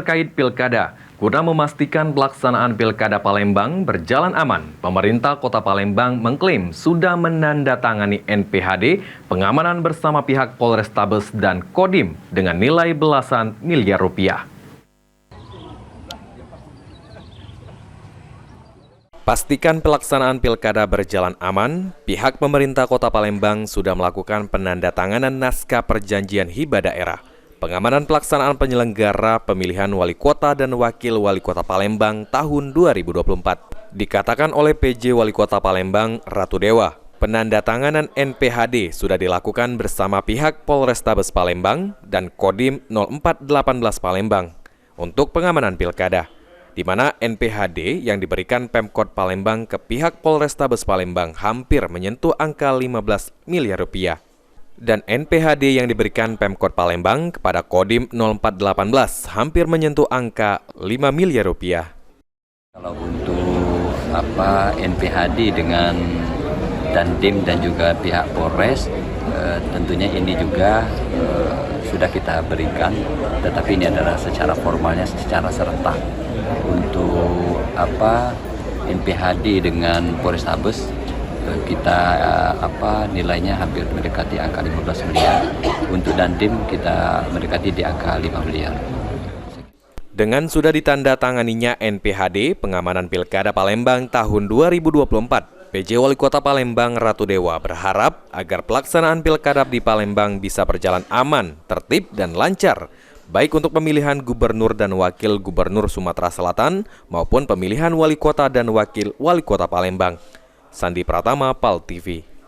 terkait pilkada. Guna memastikan pelaksanaan pilkada Palembang berjalan aman, pemerintah Kota Palembang mengklaim sudah menandatangani NPHD pengamanan bersama pihak Polrestabes dan Kodim dengan nilai belasan miliar rupiah. Pastikan pelaksanaan pilkada berjalan aman, pihak pemerintah Kota Palembang sudah melakukan penandatanganan naskah perjanjian hibah daerah. Pengamanan pelaksanaan penyelenggara pemilihan wali kota dan wakil wali kota Palembang tahun 2024. Dikatakan oleh PJ Wali Kota Palembang, Ratu Dewa, penandatanganan NPHD sudah dilakukan bersama pihak Polrestabes Palembang dan Kodim 0418 Palembang untuk pengamanan pilkada, di mana NPHD yang diberikan Pemkot Palembang ke pihak Polrestabes Palembang hampir menyentuh angka 15 miliar rupiah. Dan NPHD yang diberikan Pemkot Palembang kepada Kodim 0418 hampir menyentuh angka 5 miliar rupiah. Kalau untuk NPHD dengan Dandim dan juga pihak Polres, tentunya ini juga sudah kita berikan, tetapi ini adalah secara formalnya secara serentak. Untuk NPHD dengan Polrestabes kita nilainya hampir mendekati angka 15 miliar. Untuk Dandim kita mendekati di angka 5 miliar. Dengan sudah ditandatanganinya NPHD pengamanan Pilkada Palembang tahun 2024, PJ Wali Kota Palembang Ratu Dewa berharap agar pelaksanaan pilkada di Palembang bisa berjalan aman, tertib, dan lancar, baik untuk pemilihan gubernur dan wakil gubernur Sumatera Selatan maupun pemilihan wali kota dan wakil wali kota Palembang. Sandi Pratama, PAL TV.